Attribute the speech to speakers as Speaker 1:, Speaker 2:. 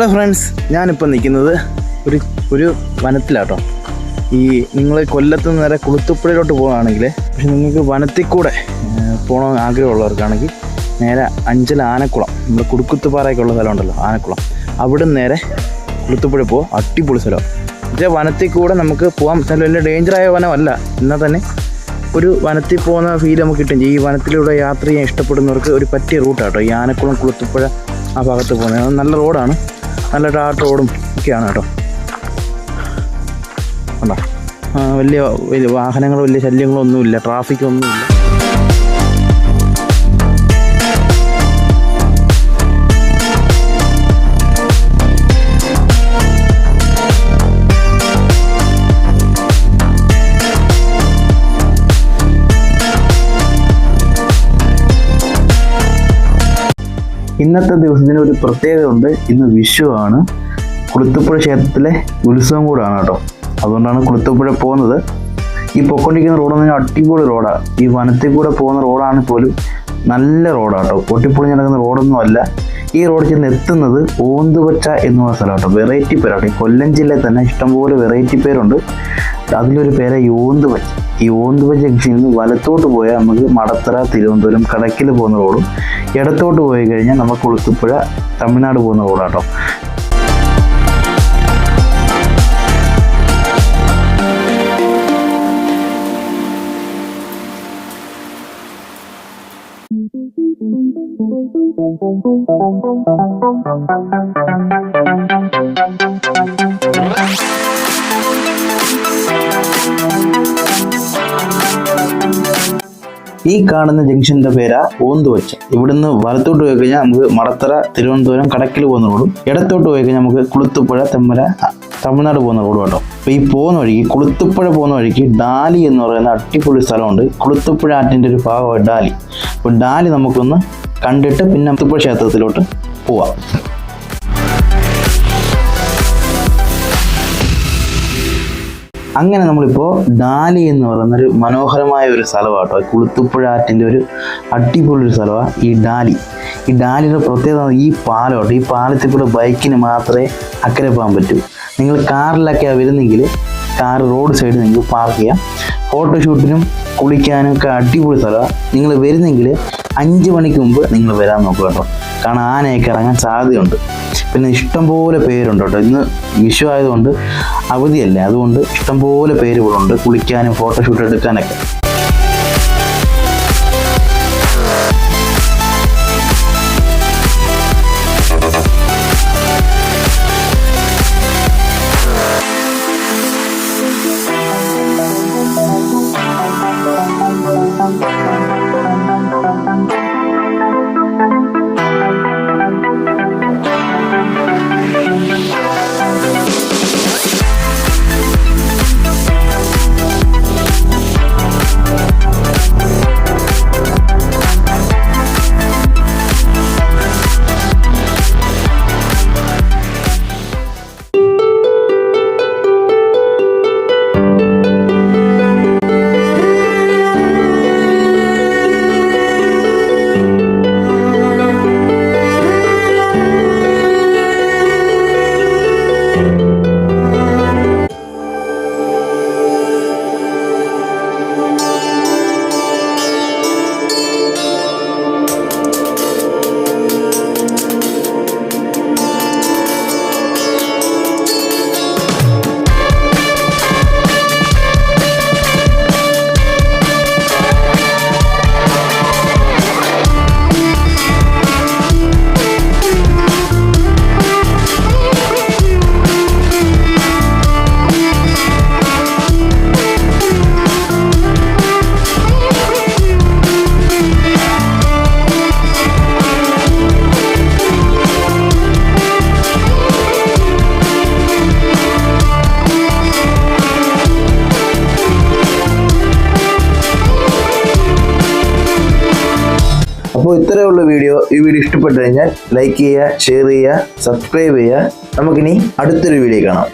Speaker 1: Hello friends, ഞാനിപ്പോൾ നിൽക്കുന്നത് ഒരു വനത്തിലാട്ടോ. നിങ്ങൾ കൊല്ലത്ത് നിന്ന് നേരെ കുളുത്തുപ്പുഴയിലോട്ട് പോകുകയാണെങ്കിൽ, പക്ഷെ നിങ്ങൾക്ക് വനത്തിൽ കൂടെ പോകണമെന്ന് ആഗ്രഹമുള്ളവർക്കാണെങ്കിൽ നേരെ അഞ്ചൽ ആനക്കുളം, നമ്മുടെ കുടുക്കുത്തുപാറയൊക്കെയുള്ള സ്ഥലമുണ്ടല്ലോ ആനക്കുളം, അവിടെ നിന്ന് നേരെ കുളുത്തുപ്പുഴ പോകും. അടിപൊളി സ്ഥലം. പക്ഷേ വനത്തിൽ കൂടെ നമുക്ക് പോകാൻ വലിയ ഡേഞ്ചറായ വനമല്ല, എന്നാൽ തന്നെ ഒരു വനത്തിൽ പോകുന്ന ഫീൽ നമുക്ക് കിട്ടും. ഈ വനത്തിലൂടെ യാത്ര ചെയ്യാൻ ഇഷ്ടപ്പെടുന്നവർക്ക് ഒരു പറ്റിയ റൂട്ടാട്ടോ ഈ ആനക്കുളം കുളുത്തുപ്പുഴ ആ ഭാഗത്ത് പോകുന്നത്. അത് നല്ല റോഡാണ്, നല്ല ടാർ റോഡും ഒക്കെയാണ് കേട്ടോ. കണ്ടോ, വലിയ വാഹനങ്ങൾ, വലിയ ശല്യങ്ങളൊന്നുമില്ല, ട്രാഫിക്കൊന്നുമില്ല. ഇന്നത്തെ ദിവസത്തിന് ഒരു പ്രത്യേകത ഉണ്ട്. ഇന്ന് വിഷുവാണ്. കുളുത്തുപ്പുഴ ക്ഷേത്രത്തിലെ ഉത്സവം കൂടാണ് കേട്ടോ. അതുകൊണ്ടാണ് കുളുത്തുപ്പുഴ പോകുന്നത്. ഈ പൊക്കൊണ്ടിരിക്കുന്ന റോഡെന്ന് പറഞ്ഞാൽ അടിപൊളി റോഡാണ്. ഈ വനത്തിൽ കൂടെ പോകുന്ന റോഡാണെങ്കിൽ പോലും നല്ല റോഡാട്ടോ. പൊട്ടിപ്പൊളിഞ്ഞ് നടക്കുന്ന റോഡൊന്നും അല്ല. ഈ റോഡ് ചെന്ന് എത്തുന്നത് ഓന്തുപച്ച എന്നുള്ള സ്ഥലം കേട്ടോ. വെറൈറ്റി പേരാട്ടോ. ഈ കൊല്ലം ജില്ലയിൽ തന്നെ ഇഷ്ടംപോലെ വെറൈറ്റി പേരുണ്ട്. അതിലൊരു പേര് ഈ ഓന്തുപച്ച. ഈ ഓന്തുപച്ച ജംഗ്ഷനിൽ നിന്ന് വലത്തോട്ട് പോയാൽ നമുക്ക് മടത്തറ, തിരുവനന്തപുരം, കടക്കിൽ പോകുന്ന റോഡും, ഇടത്തോട്ട് പോയി കഴിഞ്ഞാൽ നമുക്ക് കുളുത്തുപ്പുഴ, തമിഴ്നാട് പോകുന്ന റോഡാട്ടോ. ഈ കാണുന്ന ജംഗ്ഷന്റെ പേരാ ഓന്തുപച്ച. ഇവിടുന്ന് വലത്തോട്ട് പോയി കഴിഞ്ഞാൽ നമുക്ക് മടത്തറ, തിരുവനന്തപുരം, കടക്കിൽ പോകുന്ന റോഡും, ഇടത്തോട്ട് പോയി കഴിഞ്ഞാൽ നമുക്ക് കുളുത്തുപ്പുഴ, തെമ്മല, തമിഴ്നാട് പോകുന്ന റോഡും കേട്ടോ. അപ്പോൾ ഈ പോകുന്ന വഴിക്ക്, കുളുത്തുപ്പുഴ പോകുന്ന വഴിക്ക് ഡാലി എന്ന് പറയുന്ന അടിപൊളി സ്ഥലമുണ്ട്. കുളുത്തുപ്പുഴ ആറ്റിൻ്റെ ഒരു ഭാഗമാണ് ഡാലി. അപ്പോൾ ഡാലി നമുക്കൊന്ന് കണ്ടിട്ട് പിന്നെ കുളുത്തുപ്പുഴ ക്ഷേത്രത്തിലോട്ട് പോവാം. അങ്ങനെ നമ്മളിപ്പോൾ ഡാലി എന്ന് പറയുന്നൊരു മനോഹരമായ ഒരു സ്ഥലമാട്ടോ. കുളുത്തുപ്പുഴ ആറ്റിൻ്റെ ഒരു അടിപൊളി ഒരു സ്ഥലമാണ് ഈ ഡാലി. ഈ ഡാലിയുടെ പ്രത്യേകത ഈ പാലമാട്ടോ. ഈ പാലത്തിൽ കൂടെ ബൈക്കിന് മാത്രമേ അക്കരെ പോകാൻ പറ്റൂ. നിങ്ങൾ കാറിലൊക്കെയാണ് വരുന്നെങ്കിൽ കാർ റോഡ് സൈഡിൽ നിങ്ങൾക്ക് പാർക്ക് ചെയ്യാം. ഫോട്ടോഷൂട്ടിനും കുളിക്കാനും ഒക്കെ അടിപൊളി സ്ഥലമാണ്. നിങ്ങൾ വരുന്നെങ്കിൽ 5 മണിക്ക് മുമ്പ് നിങ്ങൾ വരാൻ നോക്കുക കേട്ടോ. കാരണം ആനയൊക്കെ ഇറങ്ങാൻ സാധ്യതയുണ്ട്. പിന്നെ ഇഷ്ടംപോലെ പേരുണ്ട് കേട്ടോ. ഇന്ന് വിഷു ആയതുകൊണ്ട് അവധിയല്ലേ, അതുകൊണ്ട് ഇഷ്ടംപോലെ പേര് ഇവിടെ ഉണ്ട് കുളിക്കാനും ഫോട്ടോഷൂട്ട് എടുക്കാനൊക്കെ. അപ്പോൾ ഇത്രയേ ഉള്ളൂ വീഡിയോ. ഈ വീഡിയോ ഇഷ്ടപ്പെട്ടു കഴിഞ്ഞാൽ ലൈക്ക് ചെയ്യുക, ഷെയർ ചെയ്യുക, സബ്സ്ക്രൈബ് ചെയ്യുക. നമുക്കിനി അടുത്തൊരു വീഡിയോ കാണാം.